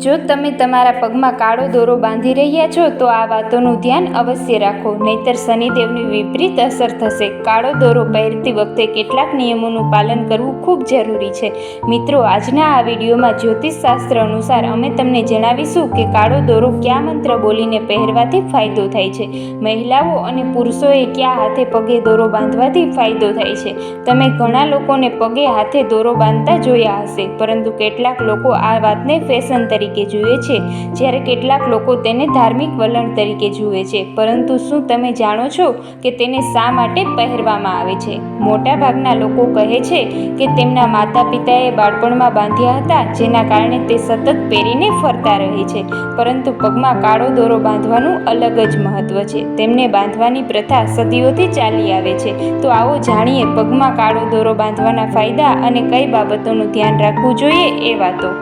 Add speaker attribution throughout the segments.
Speaker 1: જો તમે તમારા પગમાં કાળો દોરો બાંધી રહ્યા છો તો આ વાતોનું ધ્યાન અવશ્ય રાખો, નહીંતર શનિદેવની વિપરીત અસર થશે. કાળો દોરો પહેરતી વખતે કેટલાક નિયમોનું પાલન કરવું ખૂબ જરૂરી છે. મિત્રો, આજના આ વિડીયોમાં જ્યોતિષશાસ્ત્ર અનુસાર અમે તમને જણાવીશું કે કાળો દોરો કયા મંત્ર બોલીને પહેરવાથી ફાયદો થાય છે. મહિલાઓ અને પુરુષોએ કયા હાથે પગે દોરો બાંધવાથી ફાયદો થાય છે. તમે ઘણા લોકોને પગે હાથે દોરો બાંધતા જોયા હશે, પરંતુ કેટલાક લોકો આ વાતને ફેશન તરીકે જુએ છે, જ્યારે કેટલાક લોકો તેને ધાર્મિક વલણ તરીકે જુએ છે. પરંતુ શું તમે જાણો છો કે તેને શા માટે પહેરવામાં આવે છે? મોટાભાગના લોકો કહે છે કે તેમના માતા પિતાએ બાળપણમાં બાંધ્યા હતા, જેના કારણે તે સતત પહેરીને ફરતા રહે છે. પરંતુ પગમાં કાળો દોરો બાંધવાનું અલગ જ મહત્વ છે. તેમને બાંધવાની પ્રથા સદીઓથી ચાલી આવે છે. તો આવો જાણીએ પગમાં કાળો દોરો બાંધવાના ફાયદા અને કઈ બાબતોનું ધ્યાન રાખવું જોઈએ એ વાતો.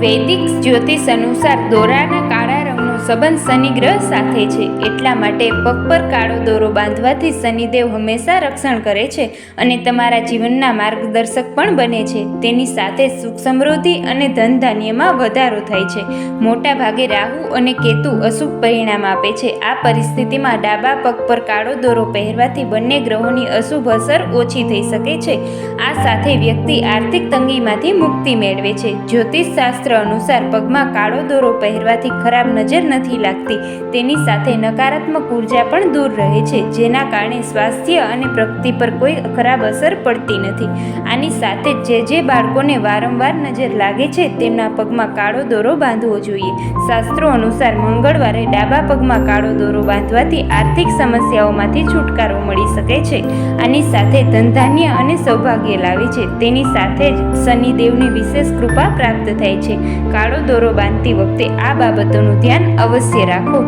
Speaker 1: વૈદિક જ્યોતિષ અનુસાર દોરાના કાળા રંગનો સંબંધ શનિ ગ્રહ સાથે છે. એટલા માટે પગ પર કાળો દોરો બાંધવાથી શનિદેવ હંમેશા રક્ષણ કરે છે અને તમારા જીવનના માર્ગદર્શક પણ બને છે. તેની સાથે સુખ સમૃદ્ધિ અને ધન ધાન્યમાં વધારો થાય છે. મોટા ભાગે રાહુ અને કેતુ અશુભ પરિણામ આપે છે. આ પરિસ્થિતિમાં ડાબા પગ પર કાળો દોરો પહેરવાથી બંને ગ્રહોની અશુભ અસર ઓછી થઈ શકે છે. આ સાથે વ્યક્તિ આર્થિક તંગીમાંથી મુક્તિ મેળવે છે. જ્યોતિષશાસ્ત્ર અનુસાર પગમાં કાળો દોરો પહેરવાથી ખરાબ નજર નથી લાગતી. તેની સાથે નકારાત્મક ઉર્જા પણ દૂર રહે છે, જેના કારણે સ્વાસ્થ્ય અને પ્રગતિ પર કોઈ ખરાબ અસર પડતી નથી. આની સાથે જે બાળકોને વારંવાર નજર લાગે છે તેમના પગમાં કાળો દોરો બાંધવો જોઈએ. શાસ્ત્રો અનુસાર મંગળવારે ડાબા પગમાં કાળો દોરો બાંધવાથી આર્થિક સમસ્યાઓમાંથી છુટકારો મળી શકે છે. આની સાથે ધનધાન્ય અને સૌભાગ્ય લાવે છે. તેની સાથે જ શનિદેવની વિશેષ કૃપા પ્રાપ્ત થાય છે. કાળો દોરો બાંધતી વખતે આ બાબતોનું ધ્યાન અવશ્ય રાખો.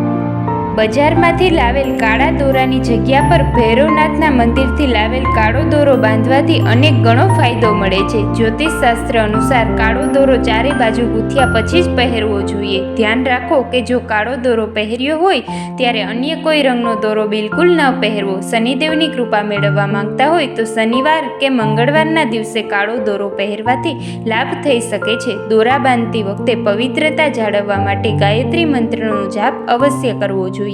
Speaker 1: બજારમાંથી લાવેલ કાળા દોરાની જગ્યા પર ભૈરવનાથના મંદિરથી લાવેલ કાળો દોરો બાંધવાથી અનેક ગણો ફાયદો મળે છે. જ્યોતિષશાસ્ત્ર અનુસાર કાળો દોરો ચારે બાજુ ગૂંથ્યા પછી જ પહેરવો જોઈએ. ધ્યાન રાખો કે જો કાળો દોરો પહેર્યો હોય ત્યારે અન્ય કોઈ રંગનો દોરો બિલકુલ ન પહેરવો. શનિદેવની કૃપા મેળવવા માંગતા હોય તો શનિવાર કે મંગળવારના દિવસે કાળો દોરો પહેરવાથી લાભ થઈ શકે છે. દોરા બાંધતી વખતે પવિત્રતા જાળવવા માટે ગાયત્રી મંત્રનો જાપ અવશ્ય કરવો જોઈએ.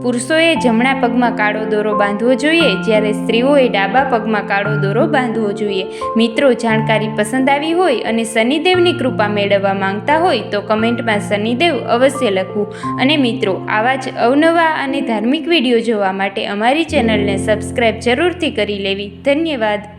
Speaker 1: પુરુષોએ જમણા પગમાં કાળો દોરો બાંધવો જોઈએ, જ્યારે સ્ત્રીઓએ ડાબા પગમાં કાળો દોરો બાંધવો જોઈએ. મિત્રો, જાણકારી પસંદ આવી હોય અને શનિદેવની કૃપા મેળવવા માંગતા હોય તો કમેન્ટમાં શનિદેવ અવશ્ય લખવું. અને મિત્રો, આવા જ અવનવા અને ધાર્મિક વિડીયો જોવા માટે અમારી ચેનલને સબસ્ક્રાઈબ જરૂરથી કરી લેવી. ધન્યવાદ.